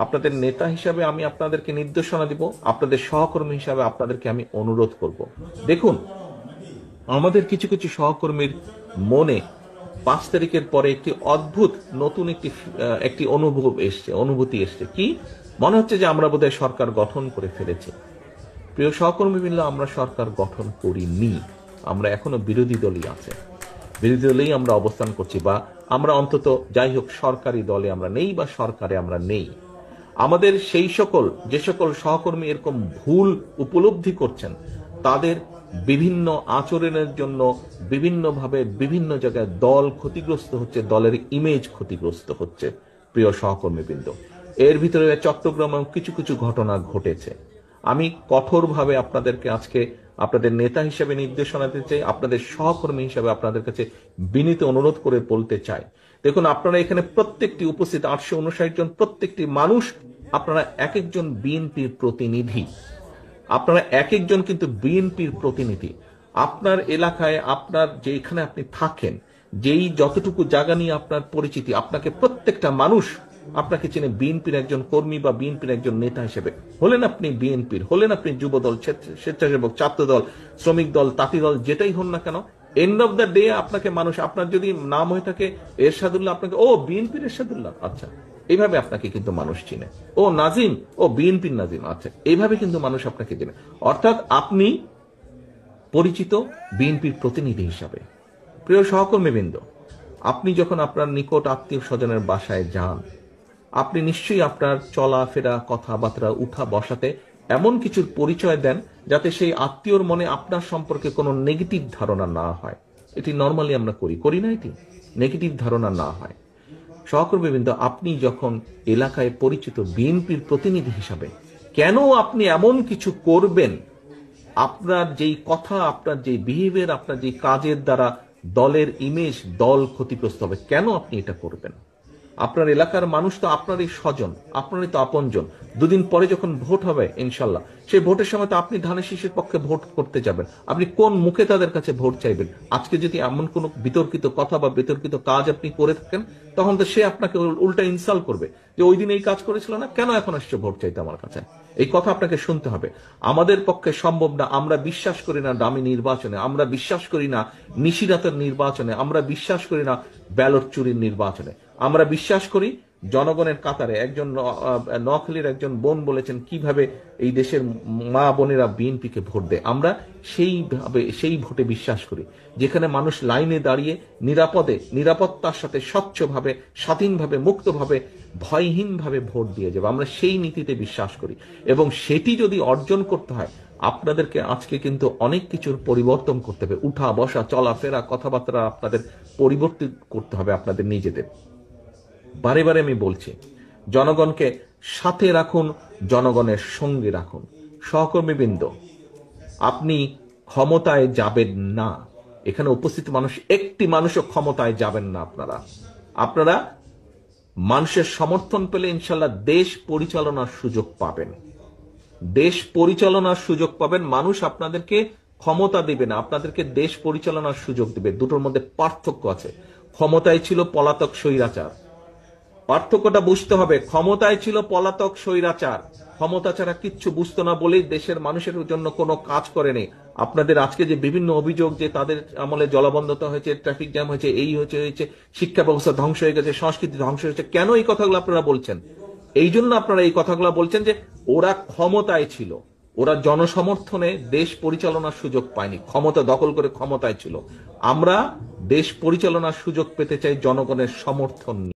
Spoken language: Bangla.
আপনাদের নেতা হিসাবে আমি আপনাদেরকে নির্দেশনা দিব, আপনাদের সহকর্মী হিসাবে আপনাদেরকে আমি অনুরোধ করব। দেখুন, আমাদের কিছু কিছু সহকর্মীর মনে 5 তারিখের পরে একটি অদ্ভুত নতুন একটি অনুভূতি এসছে। কি মনে হচ্ছে যে আমরা বোধহয় সরকার গঠন করে ফেলেছি। প্রিয় সহকর্মী মিলে, আমরা সরকার গঠন করিনি। আমরা এখনো বিরোধী দলই আছে, বিরোধী দলেই আমরা অবস্থান করছি, বা আমরা অন্তত যাই হোক সরকারি দলে আমরা নেই বা সরকারে আমরা নেই। আমাদের যে সকল সহকর্মী এরকম ভুল উপলব্ধি করছেন, তাদের বিভিন্ন আচরণের জন্য বিভিন্নভাবে বিভিন্ন জায়গায় দল ক্ষতিগ্রস্ত হচ্ছে, দলের ইমেজ ক্ষতিগ্রস্ত হচ্ছে। প্রিয় সহকর্মীবৃন্দ, এর ভিতরে চট্টগ্রামে কিছু কিছু ঘটনা ঘটেছে। আমি কঠোরভাবে আপনাদেরকে আজকে আপনাদের নেতা হিসেবে নির্দেশনা দিতে চাই, আপনাদের সহকর্মী হিসেবে আপনাদের কাছে বিনীত অনুরোধ করে বলতে চাই। দেখুন, আপনারা এখানে প্রত্যেকটি উপস্থিত 859 জন প্রত্যেকটি মানুষ, আপনারা এক একজন বিএনপির প্রতিনিধি। আপনারা এক একজন কিন্তু বিএনপির প্রতিনিধি। আপনার এলাকায়, আপনার যেখানে আপনি থাকেন, যেই যতটুকু জায়গা নিয়ে আপনার পরিচিতি, আপনাকে প্রত্যেকটা মানুষ আপনাকে চেনে বিএনপির একজন কর্মী বা বিএনপির একজন নেতা হিসেবে। হলেন আপনি বিএনপির, হলেন আপনি যুবদল, স্বেচ্ছাসেবক, ছাত্রদল, শ্রমিক দল, তাঁতি দল, যেটাই হন না কেন, এন্ড অফ দ্য ডে আপনাকে মানুষ, আপনার যদি নাম হয়ে থাকে এরশাদুল্লাহ, আপনাকে ও বিএনপির এরশাদুল্লাহ, আচ্ছা, এইভাবে আপনাকে কিন্তু মানুষ চিনে। ও নাজিম, ও বিএনপির নাজিম, আচ্ছা, এইভাবে কিন্তু মানুষ আপনাকে চিনে। অর্থাৎ আপনি পরিচিত বিএনপির প্রতিনিধি হিসাবে। প্রিয় সহকর্মীবৃন্দ, আপনি যখন আপনার নিকট আত্মীয় স্বজনের বাসায় যান, আপনি নিশ্চয়ই আপনার চলাফেরা, কথাবার্তা, উঠা বসাতে এমন কিছুর পরিচয় দেন যাতে সেই আত্মীয়র মনে আপনার সম্পর্কে কোনো নেগেটিভ ধারণা না হয়। এটি নর্মালি আমরা করি না, এটি নেগেটিভ ধারণা না হয়। সহকর্মীবৃন্দ, আপনি যখন এলাকায় পরিচিত বিএনপির প্রতিনিধি হিসাবে, কেন আপনি এমন কিছু করবেন? আপনার যেই কথা, আপনার যেই বিহেভিয়ার, আপনার যেই কাজের দ্বারা দলের ইমেজ, দল ক্ষতিগ্রস্ত হবে, কেন আপনি এটা করবেন? আপনার এলাকার মানুষ তো আপনারই স্বজন, আপনারই তো আপনজন। দুদিন পরে যখন ভোট হবে ইনশাল্লাহ, সেই ভোটের সময় তো আপনি ধানের শীষের পক্ষে ভোট করতে যাবেন। আপনি কোন মুখে তাদের কাছে ভোট চাইবেন? আজকে যদি এমন কোন বিতর্কিত কথা বা বিতর্কিত কাজ আপনি করে থাকেন, তখন তো সে আপনাকে উল্টা ইনসাল্ট করবে যে ওই দিন এই কাজ করেছিল না, কেন এখন আসছে ভোট চাইতে আমার কাছে? এই কথা আপনাকে শুনতে হবে। আমাদের পক্ষে সম্ভব না। আমরা বিশ্বাস করি না দামি নির্বাচনে, আমরা বিশ্বাস করি না নিশিরাতের নির্বাচনে, আমরা বিশ্বাস করি না ব্যালট চুরির নির্বাচনে। আমরা বিশ্বাস করি জনগণের কাতারে। একজন নোয়াখালীর একজন বোন বলেছেন কিভাবে এই দেশের মা বোনেরা বিএনপিকে ভোট দেয়। আমরা সেই ভোটে বিশ্বাস করি, যেখানে মানুষ লাইনে দাঁড়িয়ে নিরাপত্তার সাথে স্বচ্ছভাবে, স্বাধীনভাবে, মুক্তভাবে, ভয়হীনভাবে ভোট দিয়ে যাবে। আমরা সেই নীতিতে বিশ্বাস করি, এবং সেটি যদি অর্জন করতে হয়, আপনাদেরকে আজকে কিন্তু অনেক কিছুর পরিবর্তন করতে হবে। উঠা বসা, চলাফেরা, কথাবার্তা আপনাদের পরিবর্তন করতে হবে আপনাদের নিজেদের। বারে বারে আমি বলছি, জনগণকে সাথে রাখুন, জনগণের সঙ্গে রাখুন। সহকর্মীবৃন্দ, আপনি ক্ষমতায় যাবেন না। এখানে উপস্থিত মানুষ, একটি মানুষও ক্ষমতায় যাবেন না। আপনারা মানুষের সমর্থন পেলে ইনশাল্লাহ দেশ পরিচালনার সুযোগ পাবেন। দেশ পরিচালনার সুযোগ পাবেন। মানুষ আপনাদেরকে ক্ষমতা দেবে না, আপনাদেরকে দেশ পরিচালনার সুযোগ দেবে। দুটোর মধ্যে পার্থক্য আছে। ক্ষমতায় ছিল পলাতক স্বৈরাচার, পার্থক্যটা বুঝতে হবে। ক্ষমতায় ছিল পলাতক স্বৈরাচার, ক্ষমতা ছাড়া কিচ্ছু বুঝতো না বলেই দেশের মানুষের জন্য কোনো কাজ করেনি। আপনাদের আজকে যে বিভিন্ন অভিযোগ যে তাদের আমলে জলাবদ্ধতা হয়েছে, ট্রাফিক জ্যাম হয়েছে, এই হয়েছে, শিক্ষা ব্যবস্থা ধ্বংস হয়ে গেছে, সংস্কৃতি ধ্বংস হয়েছে, কেন এই কথাগুলো আপনারা বলছেন? এই জন্য আপনারা এই কথাগুলো বলছেন যে ওরা ক্ষমতায় ছিল, ওরা জনসমর্থনে দেশ পরিচালনার সুযোগ পায়নি, ক্ষমতা দখল করে ক্ষমতায় ছিল। আমরা দেশ পরিচালনার সুযোগ পেতে চাই জনগণের সমর্থন নিয়ে।